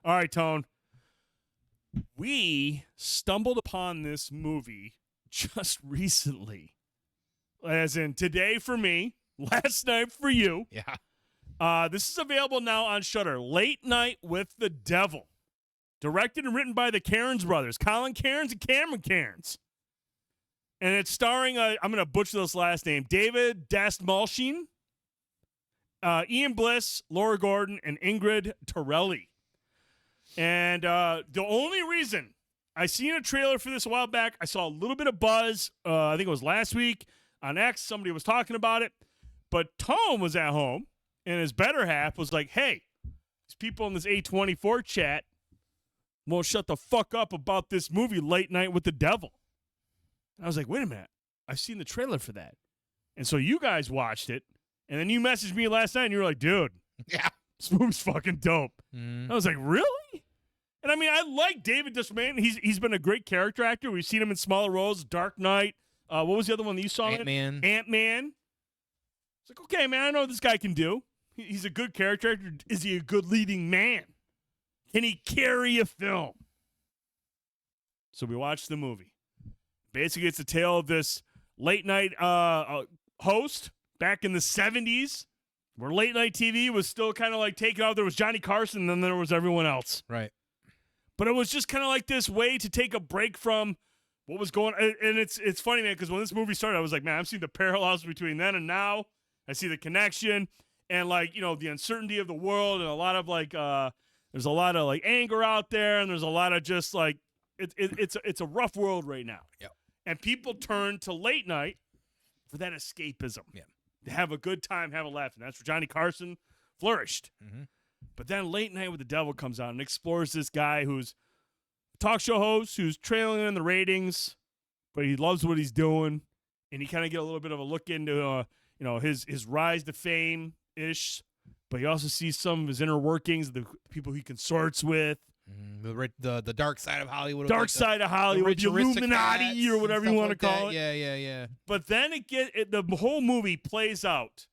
All right, Tone. We stumbled upon this movie just recently. As in today for me, last night for you. Yeah. This is available now on Shudder. Late Night with the Devil. Directed and written by the Cairnes Brothers. Colin Cairns and Cameron Cairns. And it's starring, I'm going to butcher this last name, David Dastmalchian, Ian Bliss, Laura Gordon, and Ingrid Torelli. And the only reason I seen a trailer for this a while back, I saw a little bit of buzz. I think it was last week on X. Somebody was talking about it. But Tom was at home, and his better half was like, hey, these people in this A24 chat won't shut the fuck up about this movie, Late Night with the Devil. And I was like, wait a minute. I've seen the trailer for that. And so you guys watched it, and then you messaged me last night, and you were like, dude, Yeah. this movie's fucking dope. I was like, really? And I mean, I like David Dastmalchian. He's been a great character actor. We've seen him in smaller roles, Dark Knight. What was the other one that you saw? Ant-Man. Ant-Man. It's like, okay, man, I know what this guy can do. He's a good character actor. Is he a good leading man? Can he carry a film? So we watched the movie. Basically, it's a tale of this late night host back in the 70s where late night TV was still kind of like taken out. There was Johnny Carson, and then there was everyone else. Right. But it was just kind of like this way to take a break from what was going on. And it's funny, man, because when this movie started, I was like, man, I'm seeing the parallels between then and now. I see the connection and, like, you know, the uncertainty of the world and a lot of, like, there's a lot of, like, anger out there, and there's a lot of just, like, it's a rough world right now. Yep. And people turn to late night for that escapism. Yeah. To have a good time, have a laugh. And that's where Johnny Carson flourished. Mm-hmm. But then Late Night with the Devil comes out and explores this guy who's a talk show host, who's trailing in the ratings, but he loves what he's doing. And you kind of get a little bit of a look into, his rise to fame-ish. But you also see some of his inner workings, the people he consorts with. The dark side of Hollywood. Dark side of Hollywood, the Illuminati or whatever you want to call it. Yeah. But then the whole movie plays out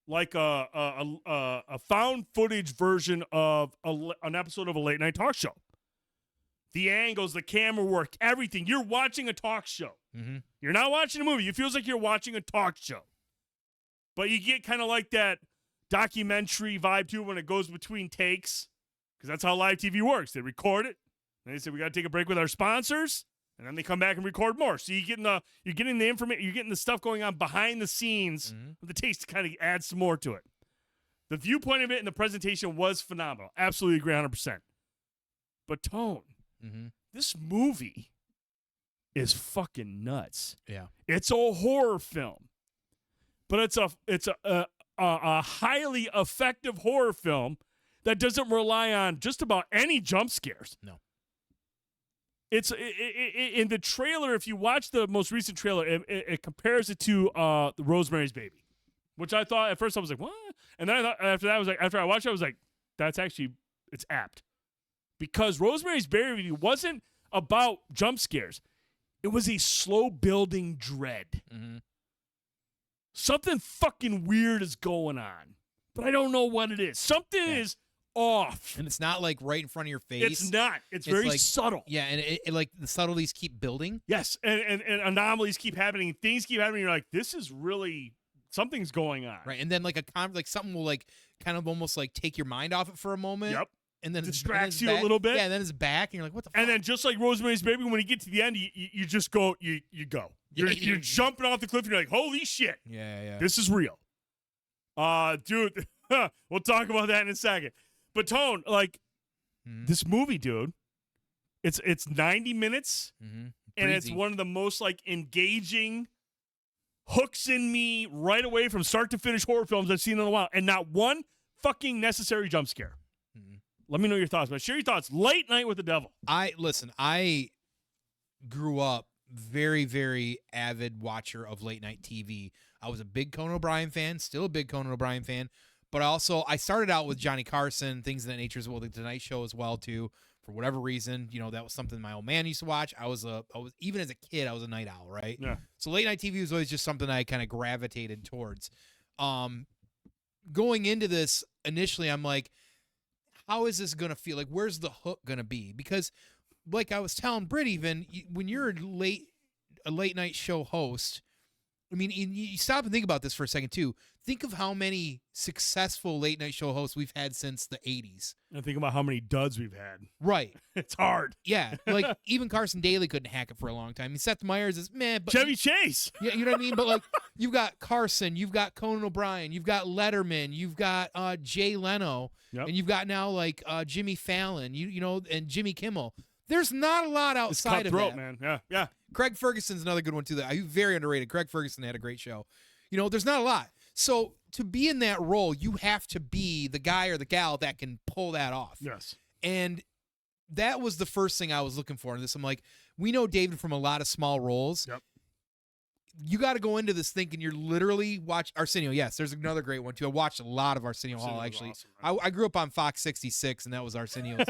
like a found footage version of an episode of a late night talk show. The angles, the camera work, everything. You're watching a talk show. Mm-hmm. You're not watching a movie. It feels like you're watching a talk show. But you get kind of like that documentary vibe too when it goes between takes. Because that's how live TV works. They record it, and they say we got to take a break with our sponsors, and then they come back and record more. So you're getting the information, you're getting the stuff going on behind the scenes with the taste to kind of add some more to it. The viewpoint of it and the presentation was phenomenal. Absolutely agree 100%. But Tone, this movie is fucking nuts. Yeah, it's a horror film, but it's a highly effective horror film that doesn't rely on just about any jump scares. No. It's in the trailer. If you watch the most recent trailer, it compares it to the Rosemary's Baby, which I thought at first I was like, what? And then I thought after I watched it, I was like, it's apt, because Rosemary's Baby wasn't about jump scares. It was a slow building dread. Mm-hmm. Something fucking weird is going on, but I don't know what it is. Something is off. And it's not like right in front of your face. It's not. It's very like, subtle. Yeah, and it like the subtleties keep building. Yes, and anomalies keep happening. Things keep happening. You're like, this is really, something's going on. Right, and then like something will like kind of almost like take your mind off it for a moment. Yep. And then distracts you back. a little bit. Yeah, and then it's back, and you're like, what the fuck? And then just like Rosemary's Baby, when you get to the end, you just go, you go. You're jumping off the cliff, and you're like, holy shit. Yeah. This is real. Dude, we'll talk about that in a second. But Tone, like, this movie, dude, it's 90 minutes, and it's one of the most, like, engaging hooks in me right away from start to finish horror films I've seen in a while, and not one fucking necessary jump scare. Let me know your thoughts, but share your thoughts. Late Night with the Devil. I grew up very, very avid watcher of late night TV. I was a big Conan O'Brien fan, still a big Conan O'Brien fan, but also I started out with Johnny Carson, things of that nature as well, the Tonight Show as well too. For whatever reason, that was something my old man used to watch. I was even as a kid, I was a night owl, right? Yeah. So late night TV was always just something I kind of gravitated towards. Going into this initially, I'm like, how is this gonna feel? Like, where's the hook gonna be? Because, like I was telling Britt, even when you're a late night show host, I mean, you stop and think about this for a second too. Think of how many successful late night show hosts we've had since the 80s. And think about how many duds we've had. Right. It's hard. Yeah. Like, even Carson Daly couldn't hack it for a long time. I mean, Seth Meyers is meh, but Chevy Chase. yeah, you know what I mean? But like, you've got Carson, you've got Conan O'Brien, you've got Letterman, you've got Jay Leno, Yep. and you've got now like Jimmy Fallon, you know, and Jimmy Kimmel. There's not a lot outside of that. Man. Yeah, yeah. Craig Ferguson's another good one too. That very underrated. Craig Ferguson had a great show. You know, there's not a lot. So to be in that role, you have to be the guy or the gal that can pull that off. Yes. And that was the first thing I was looking for in this. I'm like, we know David from a lot of small roles. Yep. You got to go into this thinking you're literally watch Arsenio. Yes, there's another great one too. I watched a lot of Arsenio Hall actually. Awesome, I grew up on Fox 66, and that was Arsenio's.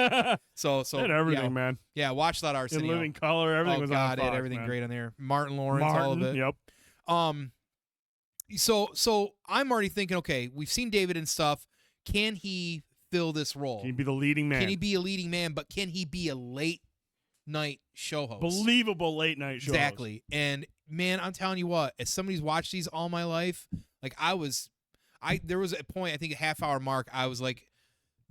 so and everything, yeah, man. Yeah, watched a lot of Arsenio. In Living Color, everything was God, on it Fox, had everything man. great on there. Martin Lawrence, all of it. Yep. So I'm already thinking, okay, we've seen David and stuff. Can he fill this role? Can he be the leading man? Can he be a leading man? But can he be a late night show host? Believable late night show Exactly. host. And man, I'm telling you what, as somebody who's watched these all my life, like there was a point, I think a half-hour mark, I was like,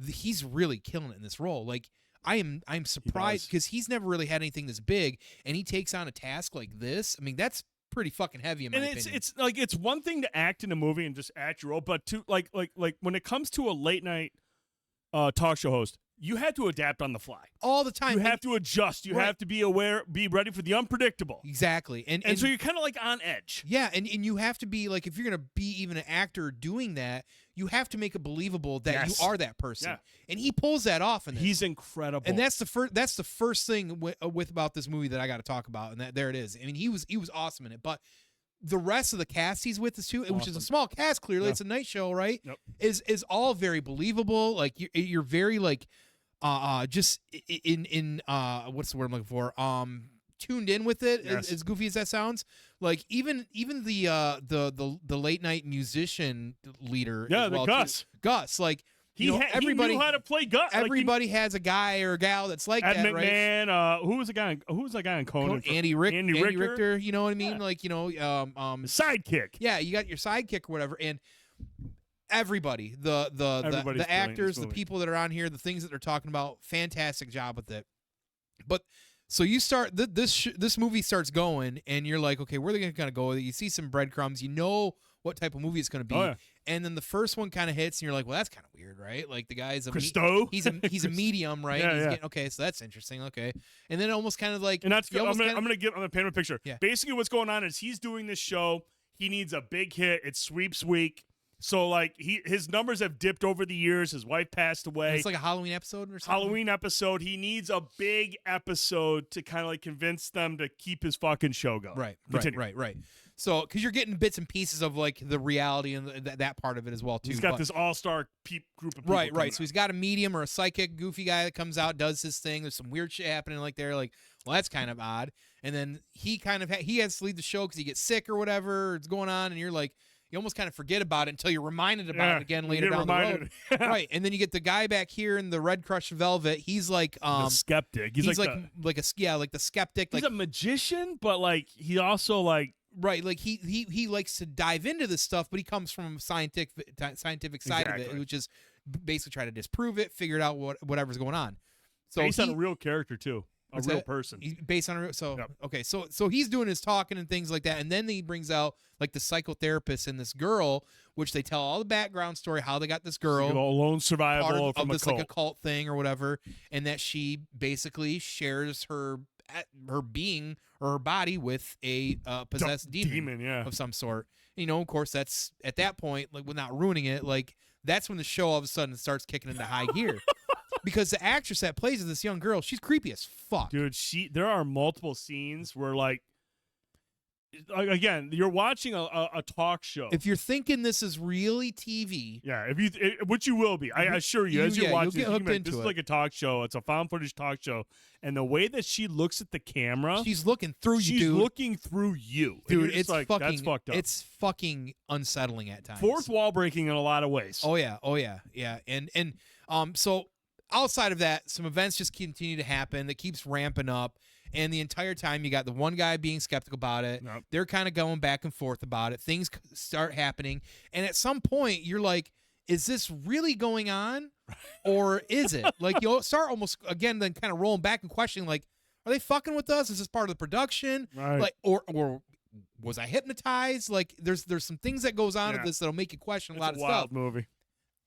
he's really killing it in this role. Like, I'm surprised because he's never really had anything this big, and he takes on a task like this. I mean, that's pretty fucking heavy in my opinion. It's like, it's one thing to act in a movie and just act your role, but to like when it comes to a late night talk show host, you have to adapt on the fly all the time. You have to adjust. You have to be aware, be ready for the unpredictable. Exactly. And so you're kind of like on edge. Yeah, and you have to be like, if you're gonna be even an actor doing that, you have to make it believable that you are that person. Yeah. And he pulls that off. And he's incredible. And that's the first thing with about this movie that I got to talk about. And there it is. I mean, he was awesome in it. But the rest of the cast he's with us too, which is a small cast. Clearly, it's a night show, right? Yep. Is all very believable. Like you're very like just in what's the word I'm looking for? Tuned in with it, as goofy as that sounds. Like even the late night musician leader, Gus, like everybody he knew how to play Gus. Everybody has a guy or a gal that's like Ed that, McMahon, right? Who was that guy on Conan? Andy Richter. You know what I mean? Like sidekick. Yeah, you got your sidekick or whatever, and everybody, the actors, the people that are on here, the things that they're talking about, fantastic job with it. But so you start this movie starts going, and you're like, okay, where are they going to go with it? You see some breadcrumbs, you know what type of movie it's going to be, and then the first one kind of hits, and you're like, well, that's kind of weird, right? Like the guy's he's a medium, right? Okay, so that's interesting. Okay, and then almost kind of like, and that's good. I'm gonna paint him a picture. Yeah. Basically, what's going on is he's doing this show. He needs a big hit. It's sweeps week. So like his numbers have dipped over the years. His wife passed away. It's like a Halloween episode or something. Halloween episode. He needs a big episode to kind of like convince them to keep his fucking show going. Right. So because you're getting bits and pieces of like the reality and that part of it as well too. He's got this all-star group of people. Right. So he's got a medium or a psychic goofy guy that comes out, does his thing. There's some weird shit happening like there. Like, well, that's kind of odd. And then he kind of he has to leave the show because he gets sick or whatever. It's going on, and you're like, you almost kind of forget about it until you're reminded about it again later down the road. Right. And then you get the guy back here in the red crushed velvet. He's like the skeptic. He's like the skeptic. He's a magician, but like he also like like he likes to dive into this stuff, but he comes from a scientific side of it, which is basically try to disprove it, figure it out whatever's going on. So based on a real character too. A real person. Based on okay, so he's doing his talking and things like that, and then he brings out like the psychotherapist and this girl, which they tell all the background story, how they got this girl, lone survival of from this a cult. like a cult thing or whatever, and that she basically shares her being or her body with a possessed demon of some sort. You know, of course, that's at that point, like without ruining it, like that's when the show all of a sudden starts kicking into high gear. Because the actress that plays this young girl, she's creepy as fuck. Dude, there are multiple scenes where, like again, you're watching a talk show. If you're thinking this is really TV, which you will be, I assure you, as you're watching, this is it. like a talk show. It's a found footage talk show, and the way that she looks at the camera, she's looking through you, She's looking through you, dude. It's like, fucking, that's fucked up. It's fucking unsettling at times. Fourth wall breaking in a lot of ways. Oh yeah. And so outside of that, some events just continue to happen that keeps ramping up. And the entire time, you got the one guy being skeptical about it. Yep. They're kind of going back and forth about it. Things start happening. And at some point, you're like, is this really going on? Or is it? Like, you'll start almost, again, then kind of rolling back and questioning, like, are they fucking with us? Is this part of the production? Right. Like, or was I hypnotized? Like, there's some things that goes on with this that'll make you question a lot of wild stuff. Movie.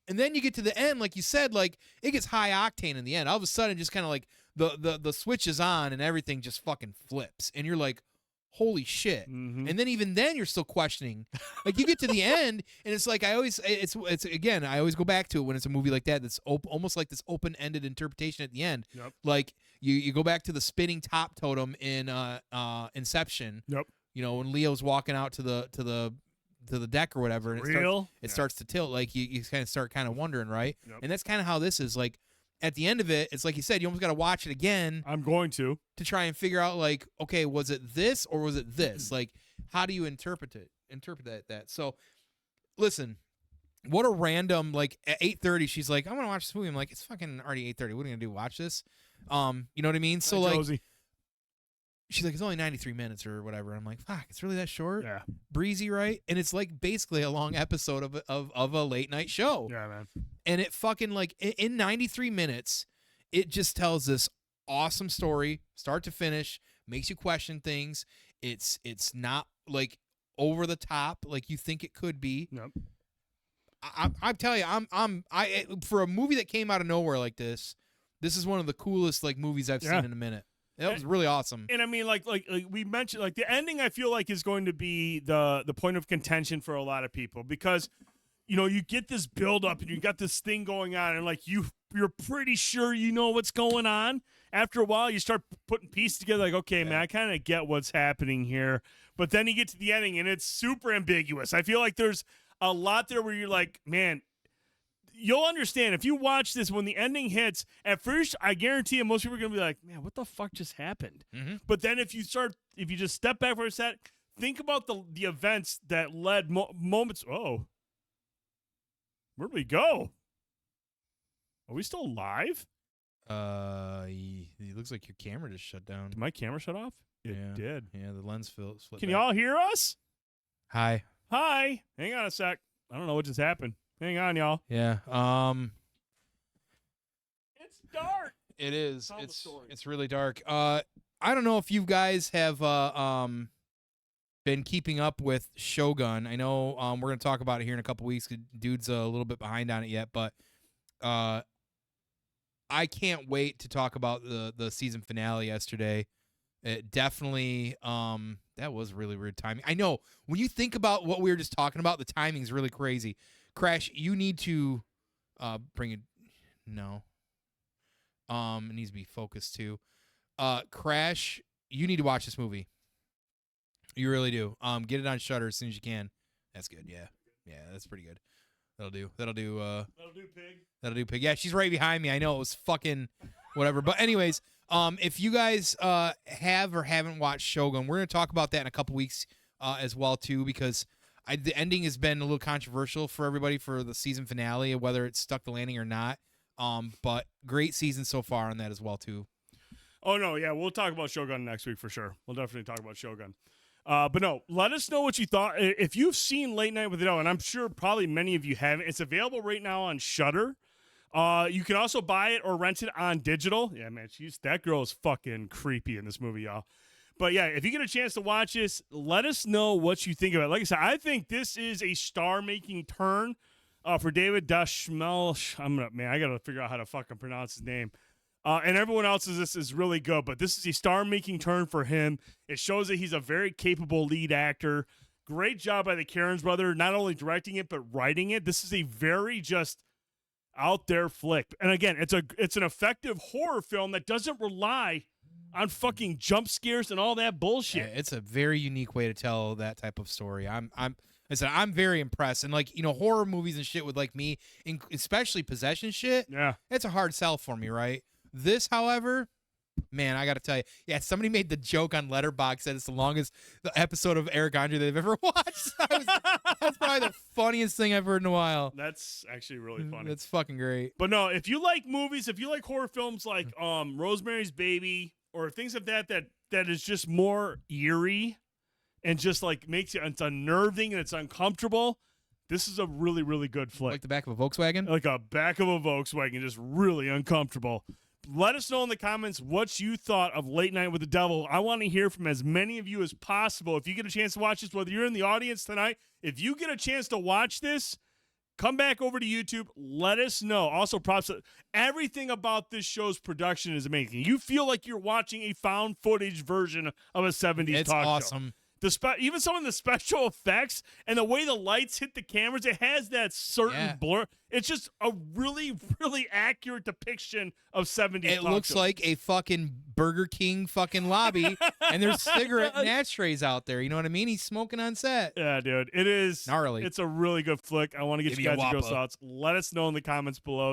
And then you get to the end, like you said, like it gets high octane in the end. All of a sudden, just kind of like the switch is on and everything just fucking flips, and you're like, holy shit. Mm-hmm. And then even then, you're still questioning. Like you get to the end, and it's like I always go back to it when it's a movie like that that's almost like this open-ended interpretation at the end. Yep. Like you go back to the spinning top totem in Inception. Yep. You know, when Leo's walking out to the deck or whatever, and it starts to tilt. Like you start wondering, right? Yep. And that's kind of how this is. Like at the end of it, it's like you said, you almost got to watch it again. I'm going to try and figure out, like, okay, was it this or was it this? Like, how do you interpret that? So, listen, what a random, like at 8:30, she's like, I'm gonna watch this movie. I'm like, it's fucking already 8:30. What are you gonna do? Watch this? You know what I mean? So like. Josie. She's like, it's only 93 minutes or whatever. I'm like, fuck, it's really that short? Yeah. Breezy, right? And it's like basically a long episode of a late night show. Yeah, man. And it fucking like in 93 minutes, it just tells this awesome story, start to finish, makes you question things. It's not like over the top like you think it could be. Nope. I'm telling you, for a movie that came out of nowhere like this is one of the coolest like movies I've seen in a minute. That was really awesome. And I mean, like we mentioned, like the ending, I feel like is going to be the point of contention for a lot of people because, you know, you get this build up and you got this thing going on, and like you're pretty sure you know what's going on. After a while, you start putting pieces together, like, okay, man, I kind of get what's happening here. But then you get to the ending, and it's super ambiguous. I feel like there's a lot there where you're like, man. You'll understand if you watch this when the ending hits. At first, I guarantee you, most people are gonna be like, "Man, what the fuck just happened?" Mm-hmm. But then, if you just step back for a sec, think about the events that led moments. Oh, where'd we go? Are we still live? It looks like your camera just shut down. Did my camera shut off? It did. Yeah, the lens flipped. Can y'all hear us? Hi. Hang on a sec. I don't know what just happened. Hang on, y'all. Yeah. It's dark. It is. It's really dark. I don't know if you guys have been keeping up with Shogun. I know we're gonna talk about it here in a couple weeks. Dude's a little bit behind on it yet, but I can't wait to talk about the season finale yesterday. It definitely that was really weird timing. I know when you think about what we were just talking about, the timing's really crazy. Crash, you need to bring it. No. It needs to be focused too. Crash, you need to watch this movie. You really do. Get it on Shudder as soon as you can. That's good. Yeah, that's pretty good. That'll do. Pig. That'll do, Pig. Yeah, she's right behind me. I know it was fucking whatever. But anyways, if you guys have or haven't watched Shogun, we're gonna talk about that in a couple weeks as well too, because the ending has been a little controversial for everybody for the season finale, whether it stuck the landing or not. But great season so far on that as well too. Oh no, yeah, we'll talk about Shogun next week for sure. We'll definitely talk about Shogun. But no, let us know what you thought. If you've seen Late Night with the Devil, and I'm sure probably many of you haven't, it's available right now on Shudder. You can also buy it or rent it on digital. Yeah, man, that girl is fucking creepy in this movie, y'all. But yeah, if you get a chance to watch this, let us know what you think of it. Like I said, I think this is a star-making turn for David Dastmalchian. I got to figure out how to fucking pronounce his name. And everyone else's this is really good, but this is a star-making turn for him. It shows that he's a very capable lead actor. Great job by the Cairnes Brothers, not only directing it, but writing it. This is a very just out there flick. And again, it's an effective horror film that doesn't rely on fucking jump scares and all that bullshit. Yeah, it's a very unique way to tell that type of story. I'm very impressed. And like, horror movies and shit with like me, especially possession shit. Yeah. It's a hard sell for me, right? This, however, Man, I got to tell you. Yeah, somebody made the joke on Letterboxd that it's the longest episode of Eric Andre they've ever watched. That's probably the funniest thing I've heard in a while. That's actually really funny. That's fucking great. But no, if you like movies, if you like horror films like Rosemary's Baby or things of that is just more eerie and just like makes it's unnerving and it's uncomfortable, this is a really, really good flick. Like the back of a Volkswagen? Like a back of a Volkswagen, just really uncomfortable. Let us know in the comments what you thought of Late Night with the Devil. I want to hear from as many of you as possible. If you get a chance to watch this, whether you're in the audience tonight, if you get a chance to watch this, come back over to YouTube. Let us know. Also, props. Everything about this show's production is amazing. You feel like you're watching a found footage version of a 70s It's talk show. awesome. Even some of the special effects and the way the lights hit the cameras, it has that certain blur. It's just a really, really accurate depiction of 70s It talk looks shows. like a fucking Burger King fucking lobby, and there's cigarette and ashtrays out there. You know what I mean? He's smoking on set. Yeah, dude. It is gnarly. It's a really good flick. I want to get Give you me a guys your whopper. thoughts. Let us know in the comments below.